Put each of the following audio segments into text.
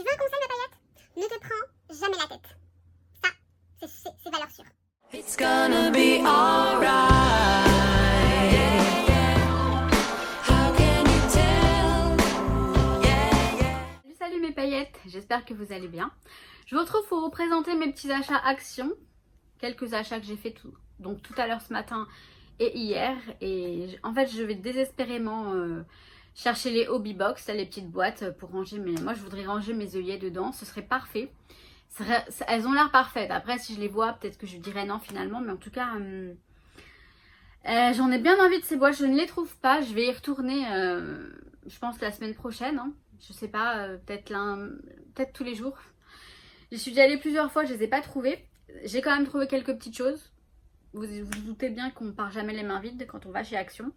Tu veux un conseil, ma paillette? Ne te prends jamais la tête. Ça, c'est valeur sûre. It's gonna be alright. How can you tell? Salut mes paillettes, j'espère que vous allez bien. Je vous retrouve pour vous présenter mes petits achats Action. Quelques achats que j'ai fait tout à l'heure ce matin et hier. Et en fait, je vais désespérément chercher les hobby box, les petites boîtes pour ranger moi, je voudrais ranger mes œillets dedans, ce serait parfait. Elles ont l'air parfaites. Après, si je les vois, peut-être que je dirais non finalement. Mais en tout cas, j'en ai bien envie de ces boîtes. Je ne les trouve pas. Je vais y retourner, je pense, la semaine prochaine. Hein. Je sais pas, peut-être tous les jours. J'y suis déjà allée plusieurs fois, je les ai pas trouvées. J'ai quand même trouvé quelques petites choses. Vous vous doutez bien qu'on part jamais les mains vides quand on va chez Action.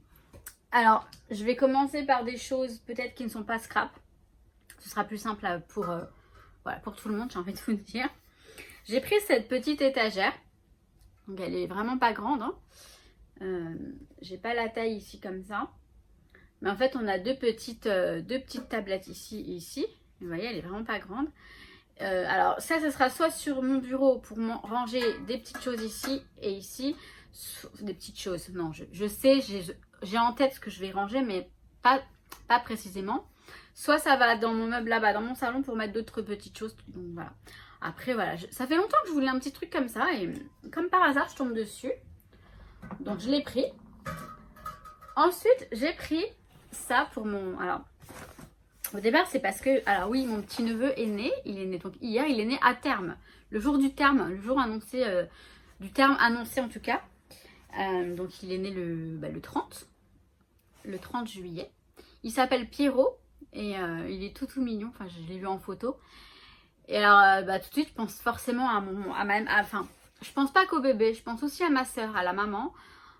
Alors, je vais commencer par des choses peut-être qui ne sont pas scrap. Ce sera plus simple pour tout le monde, j'ai envie de vous dire. J'ai pris cette petite étagère. Donc elle est vraiment pas grande. Hein. J'ai pas la taille ici comme ça. Mais en fait, on a deux petites tablettes ici et ici. Vous voyez, elle est vraiment pas grande. Alors ça, ce sera soit sur mon bureau pour ranger des petites choses ici et ici. Des petites choses. Non, je sais, j'ai en tête ce que je vais ranger, mais pas précisément. Soit ça va dans mon meuble là-bas, dans mon salon pour mettre d'autres petites choses. Donc voilà. Après voilà, ça fait longtemps que je voulais un petit truc comme ça. Et comme par hasard, je tombe dessus. Donc je l'ai pris. Ensuite, j'ai pris ça pour mon... Alors, au départ, c'est parce que... Alors oui, mon petit neveu est né. Il est né donc hier. Il est né à terme. Le jour du terme. Le jour annoncé... du terme annoncé en tout cas. Donc il est né le 30. Le 30 juillet. Il s'appelle Pierrot. Et il est tout mignon. Enfin, je l'ai vu en photo. Et alors, tout de suite, je pense forcément enfin, je pense pas qu'au bébé. Je pense aussi à ma soeur, à la maman.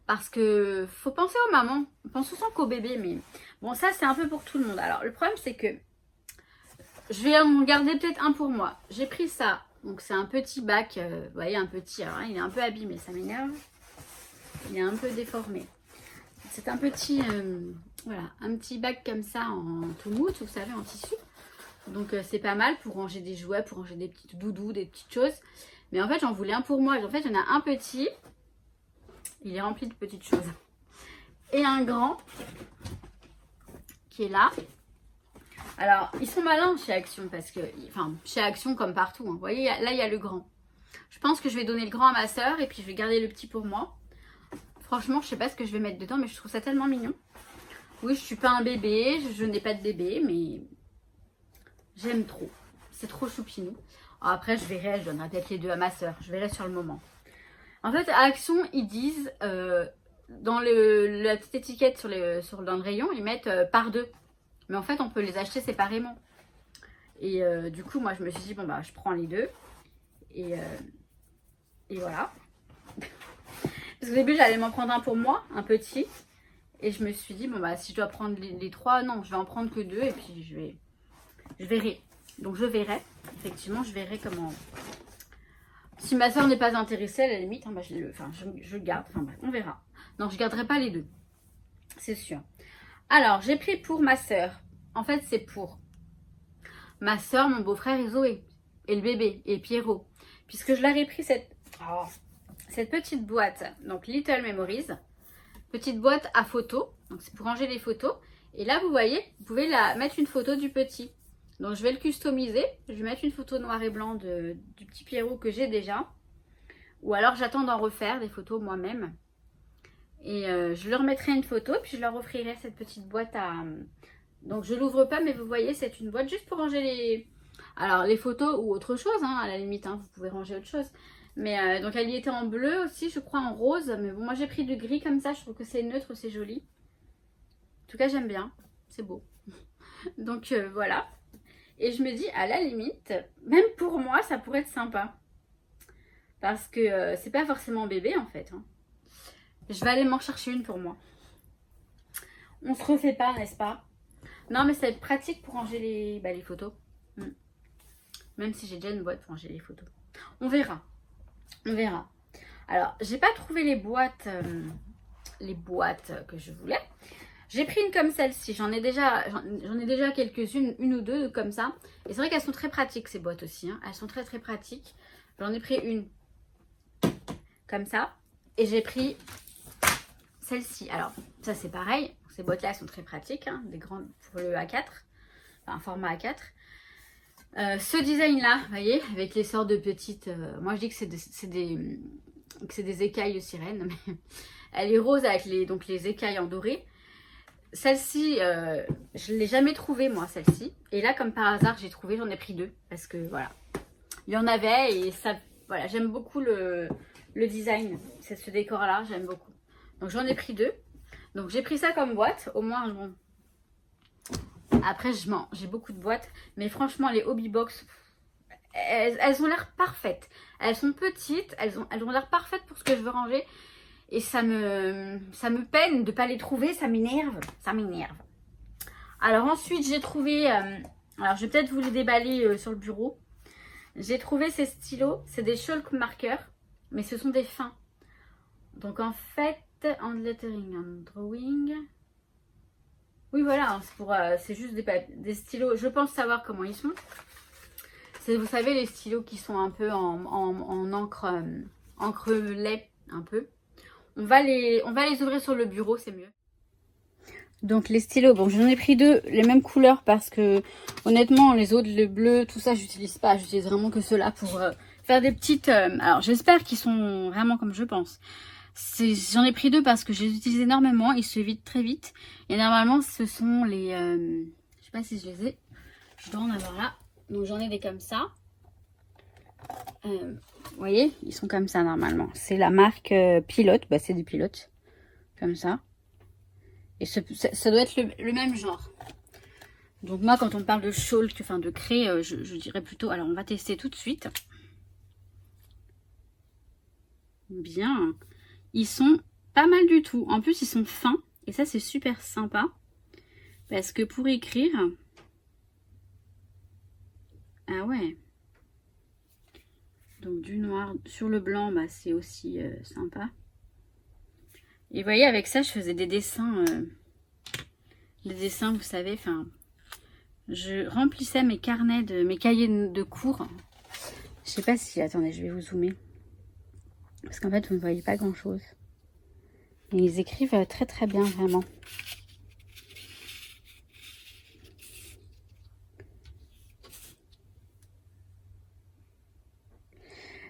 Parce que faut penser aux mamans. On pense souvent qu'au bébé. Mais bon, ça, c'est un peu pour tout le monde. Alors, le problème, c'est que je vais en garder peut-être un pour moi. J'ai pris ça. Donc, c'est un petit bac. Vous voyez, un petit. Alors, il est un peu abîmé. Ça m'énerve. Il est un peu déformé. C'est un petit... voilà, un petit bac comme ça en tout mou, vous savez, en tissu. Donc c'est pas mal pour ranger des jouets, pour ranger des petites doudous, des petites choses. Mais en fait, j'en voulais un pour moi. En fait, il y en a un petit. Il est rempli de petites choses. Et un grand qui est là. Alors, ils sont malins chez Action parce que... Enfin, chez Action comme partout. Hein. Vous voyez, là, il y a le grand. Je pense que je vais donner le grand à ma soeur et puis je vais garder le petit pour moi. Franchement, je sais pas ce que je vais mettre dedans, mais je trouve ça tellement mignon. Oui, je suis pas un bébé, je n'ai pas de bébé, mais j'aime trop. C'est trop choupinou. Alors après, je verrai, je donnerai peut-être les deux à ma soeur. Je verrai sur le moment. En fait, à Action, ils disent, dans la petite étiquette dans le rayon, ils mettent par deux. Mais en fait, on peut les acheter séparément. Et du coup, moi, je me suis dit, bon, bah, je prends les deux. Et voilà. Parce qu'au début, j'allais m'en prendre un pour moi, un petit. Et je me suis dit, bon bah si je dois prendre les trois, non, je vais en prendre que deux. Et puis je verrai. Donc je verrai, effectivement, je verrai comment... Si ma soeur n'est pas intéressée, à la limite, hein, bah, je le garde. Enfin bref, on verra. Non, je ne garderai pas les deux. C'est sûr. Alors, j'ai pris pour ma soeur. En fait, c'est pour ma soeur, mon beau-frère et Zoé. Et le bébé, et Pierrot. Puisque je leur ai pris cette petite boîte, donc Little Memories, petite boîte à photos, donc c'est pour ranger les photos. Et là, vous voyez, vous pouvez mettre une photo du petit. Donc, je vais le customiser. Je vais mettre une photo noir et blanc du petit Pierrot que j'ai déjà. Ou alors, j'attends d'en refaire des photos moi-même. Et je leur mettrai une photo, puis je leur offrirai cette petite boîte à... Donc, je l'ouvre pas, mais vous voyez, c'est une boîte juste pour ranger les photos ou autre chose, hein, à la limite. Hein, vous pouvez ranger autre chose. Mais donc elle y était en bleu aussi, je crois en rose. Mais bon, moi j'ai pris du gris comme ça, je trouve que c'est neutre, c'est joli. En tout cas, j'aime bien, c'est beau. Donc voilà. Et je me dis, à la limite, même pour moi, ça pourrait être sympa. Parce que c'est pas forcément bébé en fait. Hein. Je vais aller m'en chercher une pour moi. On se refait pas, n'est-ce pas? Non, mais ça va être pratique pour ranger les photos. Même si j'ai déjà une boîte pour ranger les photos. On verra. On verra. Alors, j'ai pas trouvé les boîtes que je voulais. J'ai pris une comme celle-ci. J'en ai déjà quelques-unes, une ou deux comme ça. Et c'est vrai qu'elles sont très pratiques ces boîtes aussi. Hein. Elles sont très très pratiques. J'en ai pris une comme ça. Et j'ai pris celle-ci. Alors ça c'est pareil. Ces boîtes-là elles sont très pratiques. Hein, des grandes pour le A4. Enfin format A4. Ce design-là, vous voyez, avec les sortes de petites... moi je dis que c'est des écailles de sirène. Mais elle est rose avec les écailles en doré. Celle-ci, je ne l'ai jamais trouvée, moi, celle-ci. Et là, comme par hasard, j'ai trouvé, j'en ai pris deux. Parce que, voilà, il y en avait et ça... Voilà, j'aime beaucoup le design. C'est ce décor-là, j'aime beaucoup. Donc, j'en ai pris deux. Donc, j'ai pris ça comme boîte. Au moins, bon... Après, j'ai beaucoup de boîtes. Mais franchement, les hobby box, elles ont l'air parfaites. Elles sont petites, elles ont l'air parfaites pour ce que je veux ranger. Et ça me peine de ne pas les trouver, ça m'énerve. Ça m'énerve. Alors ensuite, j'ai trouvé... alors, je vais peut-être vous les déballer sur le bureau. J'ai trouvé ces stylos. C'est des chalk markers. Mais ce sont des fins. Donc en fait, hand lettering and drawing... Oui, voilà. C'est juste des stylos. Je pense savoir comment ils sont. Vous savez, les stylos qui sont un peu en encre lait, un peu. On va les ouvrir sur le bureau, c'est mieux. Donc les stylos, bon j'en ai pris deux, les mêmes couleurs parce que honnêtement les autres, le bleu, tout ça j'utilise pas. J'utilise vraiment que ceux-là pour faire des petites... alors j'espère qu'ils sont vraiment comme je pense. J'en ai pris deux parce que je les utilise énormément, ils se vident très vite. Et normalement ce sont les... je sais pas si je les ai, je dois en avoir là. Donc j'en ai des comme ça. Vous voyez, ils sont comme ça normalement. C'est la marque Pilote. Bah, c'est des pilotes. Comme ça. Et ça doit être le même genre. Donc moi, quand on parle de shawl, enfin de craie, je dirais plutôt... Alors, on va tester tout de suite. Bien. Ils sont pas mal du tout. En plus, ils sont fins. Et ça, c'est super sympa. Parce que pour écrire... Ah ouais. Donc du noir sur le blanc, bah, c'est aussi sympa. Et vous voyez, avec ça, je faisais des dessins. Vous savez, enfin... Je remplissais mes carnets, mes cahiers de cours. Je sais pas si... Attendez, je vais vous zoomer. Parce qu'en fait, vous ne voyez pas grand-chose. Et ils écrivent très très bien, vraiment.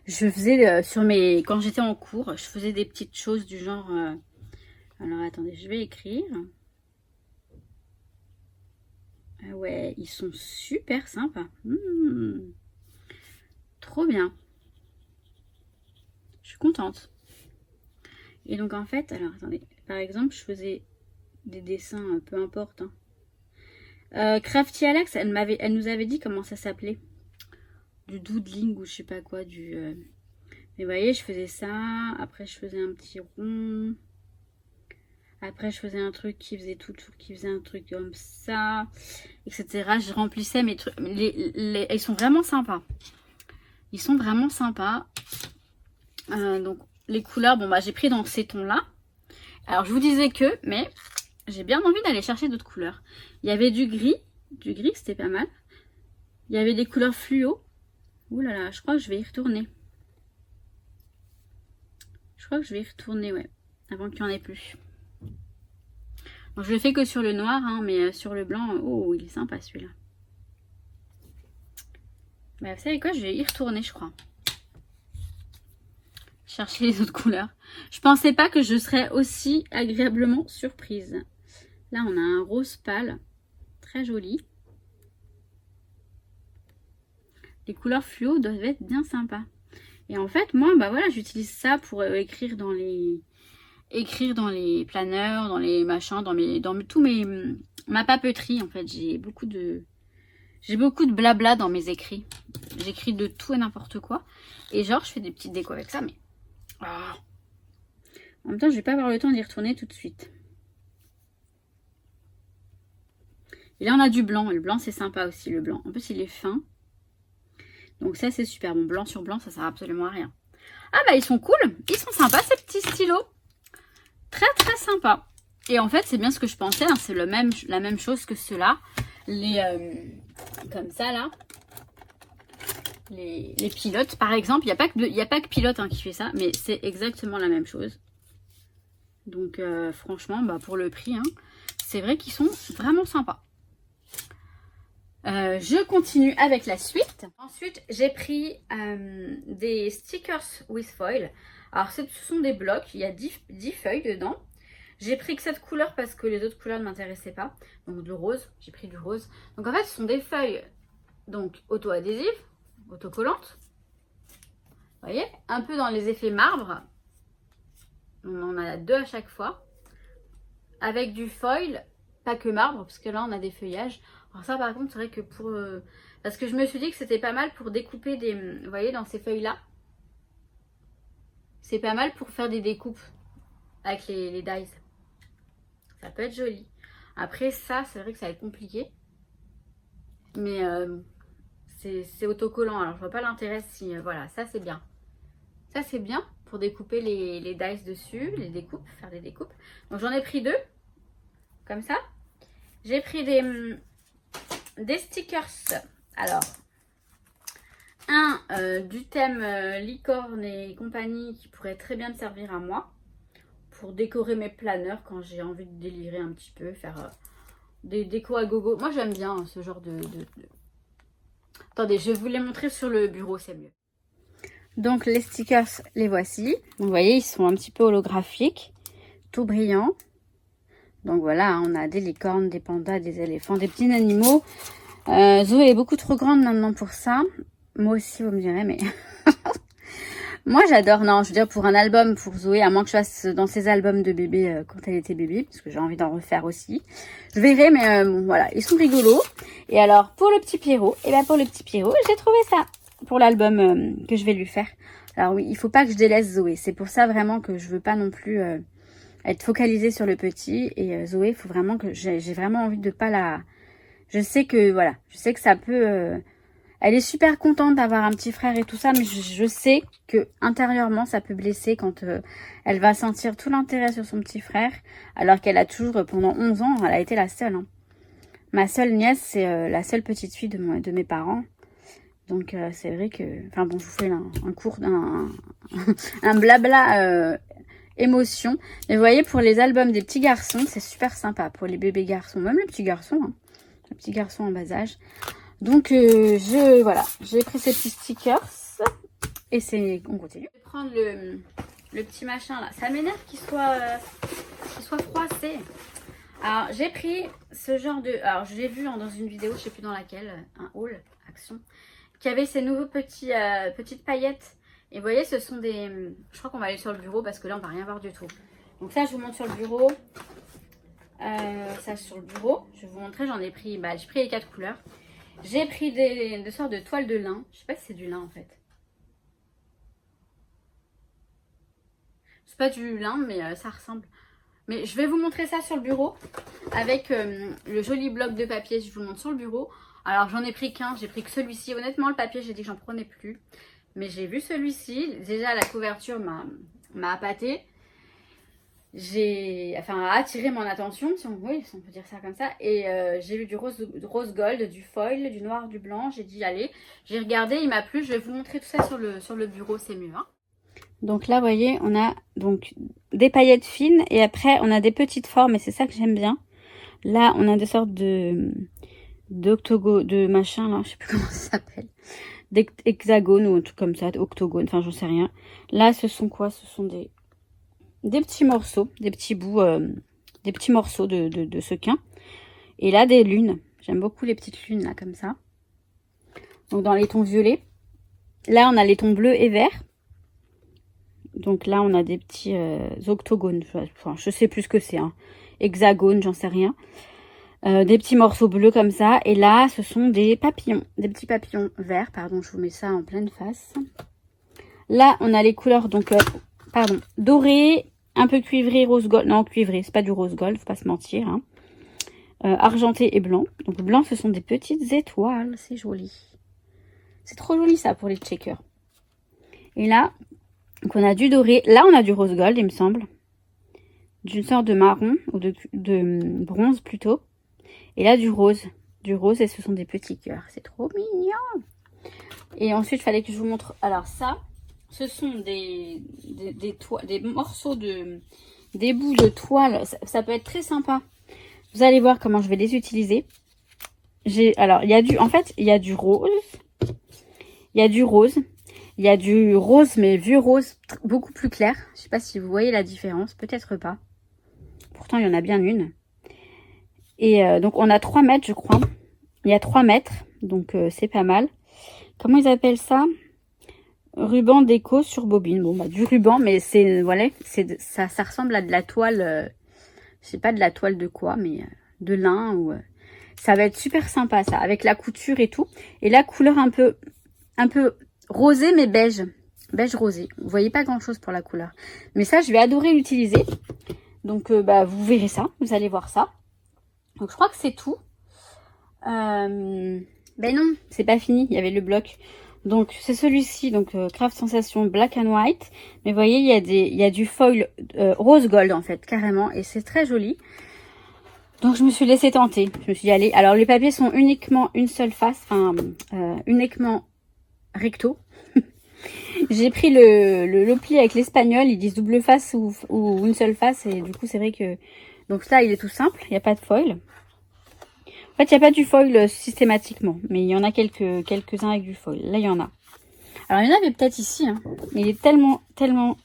Je faisais quand j'étais en cours, je faisais des petites choses du genre... alors attendez, je vais écrire. Ah ouais, ils sont super sympas. Trop bien. Je suis contente. Et donc en fait, alors attendez, par exemple, je faisais des dessins, peu importe. Hein. Crafty Alex, elle nous avait dit comment ça s'appelait. Du doodling ou je sais pas quoi. Mais vous voyez, je faisais ça. Après, je faisais un petit rond. Après, je faisais un truc qui faisait qui faisait un truc comme ça, etc. Je remplissais mes trucs. Ils sont vraiment sympas. Ils sont vraiment sympas. Donc, les couleurs, bon, bah, j'ai pris dans ces tons-là. Alors, je vous disais mais j'ai bien envie d'aller chercher d'autres couleurs. Il y avait du gris. Du gris, c'était pas mal. Il y avait des couleurs fluo. Ouh là là, je crois que je vais y retourner. Je crois que je vais y retourner, ouais. Avant qu'il n'y en ait plus. Donc, je le fais que sur le noir, hein, mais sur le blanc, oh, il est sympa celui-là. Bah, vous savez quoi, je vais y retourner, je crois. Chercher les autres couleurs. Je pensais pas que je serais aussi agréablement surprise. Là, on a un rose pâle, très joli. Les couleurs fluo doivent être bien sympas. Et en fait, moi, bah voilà, j'utilise ça pour écrire dans les planeurs, dans les machins, ma papeterie. En fait, j'ai beaucoup de blabla dans mes écrits. J'écris de tout et n'importe quoi. Et genre, je fais des petites décos avec ça, mais en même temps, je vais pas avoir le temps d'y retourner tout de suite. Et là, on a du blanc. Et le blanc, c'est sympa aussi, le blanc. En plus, il est fin. Donc ça, c'est super. Bon, blanc sur blanc, ça sert absolument à rien. Ah bah, ils sont cool. Ils sont sympas, ces petits stylos. Très, très sympa. Et en fait, c'est bien ce que je pensais, hein, c'est la même chose que ceux-là. Comme ça, là. Les pilotes, par exemple. Il n'y a pas que pilote hein, qui fait ça, mais c'est exactement la même chose. Donc, franchement, bah, pour le prix, hein, c'est vrai qu'ils sont vraiment sympas. Je continue avec la suite. Ensuite, j'ai pris des stickers with foil. Alors, ce sont des blocs. Il y a 10 feuilles dedans. J'ai pris que cette couleur parce que les autres couleurs ne m'intéressaient pas. Donc, du rose. J'ai pris du rose. Donc, en fait, ce sont des feuilles donc auto-adhésives, autocollantes. Vous voyez, un peu dans les effets marbre. On en a 2 à chaque fois. Avec du foil, pas que marbre, parce que là, on a des feuillages. Alors ça par contre c'est vrai que pour... parce que je me suis dit que c'était pas mal pour découper des... Vous voyez dans ces feuilles là. C'est pas mal pour faire des découpes avec les dies. Ça peut être joli. Après ça c'est vrai que ça va être compliqué. Mais c'est autocollant. Alors je vois pas l'intérêt si... voilà ça c'est bien. Ça c'est bien pour découper les dies dessus. Les découpes, faire des découpes. Donc j'en ai pris 2. Comme ça. J'ai pris des stickers, alors un du thème licorne et compagnie qui pourrait très bien me servir à moi pour décorer mes planeurs quand j'ai envie de délirer un petit peu, faire des décos à gogo. Moi j'aime bien hein, ce genre de... Attendez, je vais vous les montrer sur le bureau, c'est mieux. Donc les stickers, les voici. Vous voyez, ils sont un petit peu holographiques, tout brillants. Donc voilà, on a des licornes, des pandas, des éléphants, des petits animaux. Zoé est beaucoup trop grande maintenant pour ça. Moi aussi, vous me direz, mais... Moi, j'adore. Non, je veux dire, pour un album pour Zoé, à moins que je fasse dans ses albums de bébé quand elle était bébé, parce que j'ai envie d'en refaire aussi. Je verrai, mais bon, voilà, ils sont rigolos. Et alors, pour le petit Pierrot, j'ai trouvé ça pour l'album que je vais lui faire. Alors oui, il faut pas que je délaisse Zoé. C'est pour ça vraiment que je veux pas non plus... être focalisée sur le petit et Zoé, il faut vraiment que j'ai vraiment envie de pas la... Je sais que voilà, je sais que ça peut... Elle est super contente d'avoir un petit frère et tout ça, mais je sais que intérieurement ça peut blesser quand elle va sentir tout l'intérêt sur son petit frère, alors qu'elle a toujours, pendant 11 ans, elle a été la seule. Hein. Ma seule nièce, c'est la seule petite fille de mes parents. Donc c'est vrai que... Enfin bon, je vous fais un cours, un blabla... émotion. Mais vous voyez, pour les albums des petits garçons, c'est super sympa. Pour les bébés garçons, même les petits garçons. Hein. Les petits garçons en bas âge. Donc, voilà. J'ai pris ces petits stickers. Et on continue. Je vais prendre le petit machin là. Ça m'énerve qu'il soit froissé. Alors, j'ai pris ce genre de... Alors, je l'ai vu dans une vidéo, je sais plus dans laquelle, un haul, action, qui avait ces nouveaux petites paillettes. Et vous voyez, ce sont des... Je crois qu'on va aller sur le bureau parce que là, on va rien voir du tout. Donc ça, je vous montre sur le bureau. Ça, sur le bureau. Je vais vous montrer, j'en ai pris... Bah, j'ai pris les 4 couleurs. J'ai pris des sortes de toiles de lin. Je sais pas si c'est du lin, en fait. C'est pas du lin, mais ça ressemble. Mais je vais vous montrer ça sur le bureau. Avec le joli bloc de papier. Je vous le montre sur le bureau. Alors, j'en ai pris qu'un. J'ai pris que celui-ci. Honnêtement, le papier, j'ai dit que j'en prenais plus. Mais j'ai vu celui-ci. Déjà, la couverture m'a appâté. A attiré mon attention, si on peut dire ça comme ça. Et j'ai vu du rose gold, du foil, du noir, du blanc. J'ai dit, allez, j'ai regardé, il m'a plu. Je vais vous montrer tout ça sur le bureau, c'est mieux. Hein. Donc là, vous voyez, on a donc des paillettes fines. Et après, on a des petites formes. Et c'est ça que j'aime bien. Là, on a des sortes d'octogones, de machin, là, je sais plus comment ça s'appelle. D'hexagones ou un truc comme ça, d'octogones, enfin j'en sais rien. Là ce sont quoi? Ce sont des petits morceaux, des petits bouts, des petits morceaux de sequin. Et là des lunes, j'aime beaucoup les petites lunes là comme ça. Donc dans les tons violets. Là on a les tons bleus et verts. Donc là on a des petits octogones, enfin, je sais plus ce que c'est, hein. Hexagones, j'en sais rien. Des petits morceaux bleus comme ça. Et là, ce sont des papillons. Des petits papillons verts. Pardon, je vous mets ça en pleine face. Là, on a les couleurs, donc, doré, un peu cuivré, rose gold. Non, cuivré, c'est pas du rose gold, faut pas se mentir. Hein. Argenté et blanc. Donc, blanc, ce sont des petites étoiles. C'est joli. C'est trop joli, ça, pour les checkers. Et là, donc on a du doré. Là, on a du rose gold, il me semble. d'une sorte de marron, ou de bronze plutôt. Et là, du rose. Du rose, et ce sont des petits cœurs. C'est trop mignon. Et ensuite, il fallait que je vous montre. Alors ça, ce sont des morceaux des bouts de toile. Ça peut être très sympa. Vous allez voir comment je vais les utiliser. Alors, il y a du rose. Il y a du rose. Il y a du rose, mais vieux rose, beaucoup plus clair. Je sais pas si vous voyez la différence. Peut-être pas. Pourtant, il y en a bien une. Et donc, on a 3 mètres, je crois. Il y a 3 mètres. Donc, c'est pas mal. Comment ils appellent ça? Ruban déco sur bobine. Bon, bah, du ruban, mais c'est, voilà, ça ressemble à de la toile, je sais pas de la toile de quoi, mais de lin ou... ça va être super sympa, ça, avec la couture et tout. Et la couleur un peu rosé, mais beige. Beige rosé. Vous voyez pas grand chose pour la couleur. Mais ça, je vais adorer l'utiliser. Donc, bah, vous verrez ça. Vous allez voir ça. Donc, je crois que c'est tout. Ben non, c'est pas fini. Il y avait le bloc. Donc, c'est celui-ci. Donc, Craft Sensation Black and White. Mais vous voyez, il y a du foil rose gold, en fait, carrément. Et c'est très joli. Donc, je me suis laissée tenter. Je me suis dit, allez. Alors, les papiers sont uniquement une seule face. Enfin, uniquement recto. J'ai pris le pli avec l'espagnol. Ils disent double face ou une seule face. Et du coup, c'est vrai que... Donc, là, il est tout simple. Il n'y a pas de foil. En fait, il n'y a pas du foil systématiquement. Mais il y en a quelques-uns avec du foil. Là, il y en a. Alors, il y en avait peut-être ici. Hein, mais il est tellement...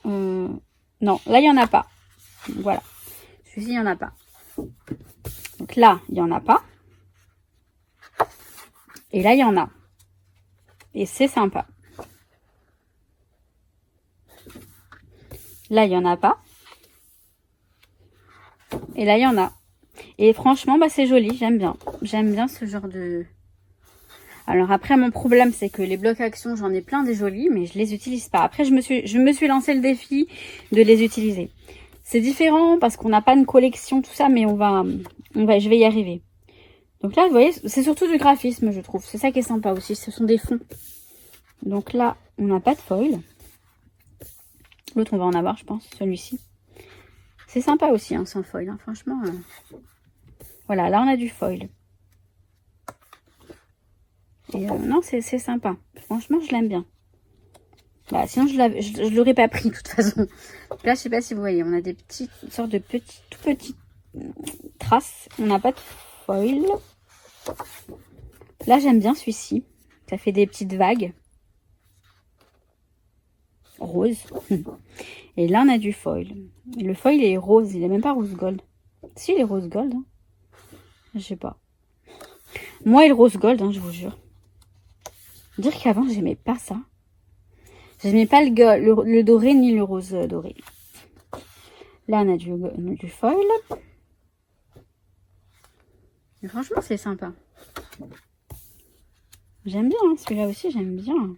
Non, là, il n'y en a pas. Voilà. Celui-ci, il n'y en a pas. Donc là, il n'y en a pas. Et là, il y en a. Et c'est sympa. Là, il n'y en a pas. Et là, il y en a. Et franchement, bah, c'est joli. J'aime bien. J'aime bien ce genre de... Alors après, mon problème, c'est que les blocs action, j'en ai plein des jolis, mais je les utilise pas. Après, je me suis lancé le défi de les utiliser. C'est différent parce qu'on n'a pas une collection, tout ça, mais je vais y arriver. Donc là, vous voyez, c'est surtout du graphisme, je trouve. C'est ça qui est sympa aussi. Ce sont des fonds. Donc là, on n'a pas de foil. L'autre, on va en avoir, je pense, celui-ci. C'est sympa aussi, hein, sans foil, hein, franchement. Voilà, là, on a du foil. Et non, c'est sympa. Franchement, je l'aime bien. Bah, sinon, je l'aurais pas pris, de toute façon. Là, je sais pas si vous voyez, on a des petites sortes de tout petites traces. On n'a pas de foil. Là, j'aime bien celui-ci. Ça fait des petites vagues. Rose. Et là, on a du foil. Le foil est rose. Il est même pas rose gold. Si, il est rose gold. Hein. Je sais pas. Moi, il est rose gold, hein, je vous jure. Dire qu'avant, j'aimais pas ça. J'aimais pas le doré ni le rose doré. Là, on a du foil. Mais franchement, c'est sympa. J'aime bien, hein, celui-là aussi, j'aime bien.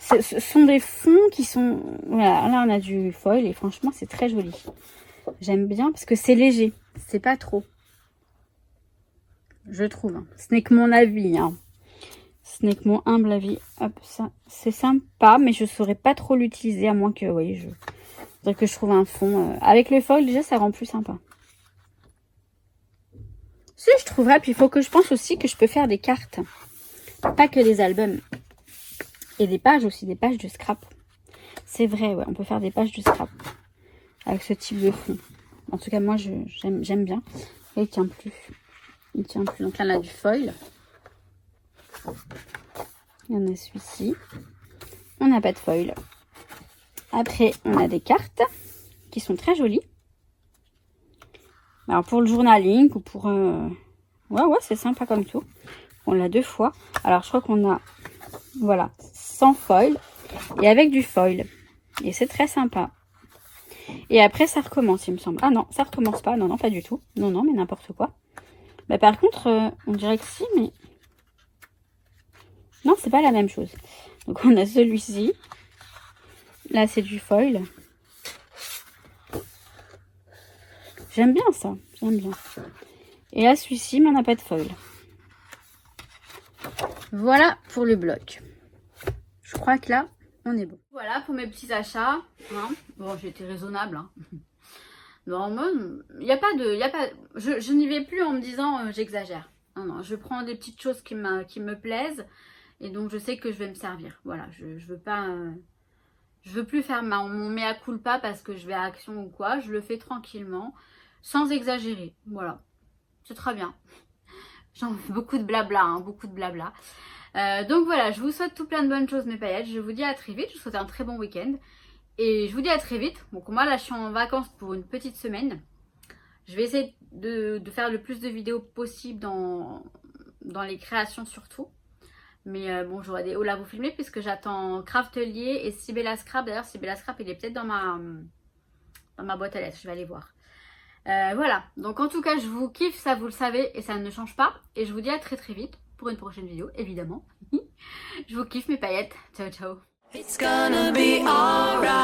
Ce sont des fonds qui sont... Voilà, là, on a du foil et franchement, c'est très joli. J'aime bien parce que c'est léger. C'est pas trop. Je trouve. Hein. Ce n'est que mon avis. Hein. Ce n'est que mon humble avis. Hop, ça, c'est sympa, mais je ne saurais pas trop l'utiliser, à moins que, vous voyez, faudrait que je trouve un fond. Avec le foil, déjà, ça rend plus sympa. Si, je trouverais. Puis, il faut que je pense aussi que je peux faire des cartes. Pas que des albums. Et des pages aussi, des pages de scrap. C'est vrai, ouais, on peut faire des pages de scrap. Avec ce type de fond. En tout cas, moi, j'aime bien. Et il tient plus. Il tient plus. Donc là, on a du foil. Il y en a celui-ci. On n'a pas de foil. Après, on a des cartes qui sont très jolies. Alors, pour le journaling ou pour... Ouais, c'est sympa comme tout. On l'a 2 fois. Alors, je crois qu'on a... Voilà, sans foil et avec du foil. Et c'est très sympa. Et après, ça recommence, il me semble. Ah non, ça recommence pas. Non, pas du tout. Non, mais n'importe quoi. Bah, par contre, on dirait que si, mais... Non, c'est pas la même chose. Donc, on a celui-ci. Là, c'est du foil. J'aime bien ça. J'aime bien. Et là, celui-ci, mais on n'a pas de foil. Voilà pour le bloc. Je crois que là, on est bon. Voilà pour mes petits achats. Hein. Bon, j'ai été raisonnable. Hein. Non, moi, il n'y a pas de... je n'y vais plus en me disant j'exagère. Non, non, je prends des petites choses qui me plaisent et donc je sais que je vais me servir. Voilà, je veux pas... je veux plus faire mon mea culpa parce que je vais à Action ou quoi. Je le fais tranquillement, sans exagérer. Voilà, c'est très bien. J'en fais beaucoup de blabla, hein, beaucoup de blabla. Donc voilà, je vous souhaite tout plein de bonnes choses mes paillettes. Je vous dis à très vite, je vous souhaite un très bon week-end. Et je vous dis à très vite. Donc moi là je suis en vacances pour une petite semaine. Je vais essayer de faire le plus de vidéos possible dans les créations surtout. Mais bon, j'aurai des hauls à vous filmer puisque j'attends Craftelier et Sibella Scrap. D'ailleurs Sibella Scrap il est peut-être dans ma boîte à lettres, je vais aller voir. Voilà, donc en tout cas je vous kiffe, ça vous le savez et ça ne change pas. Et je vous dis à très très vite pour une prochaine vidéo évidemment. Je vous kiffe mes paillettes, ciao ciao. It's gonna be alright.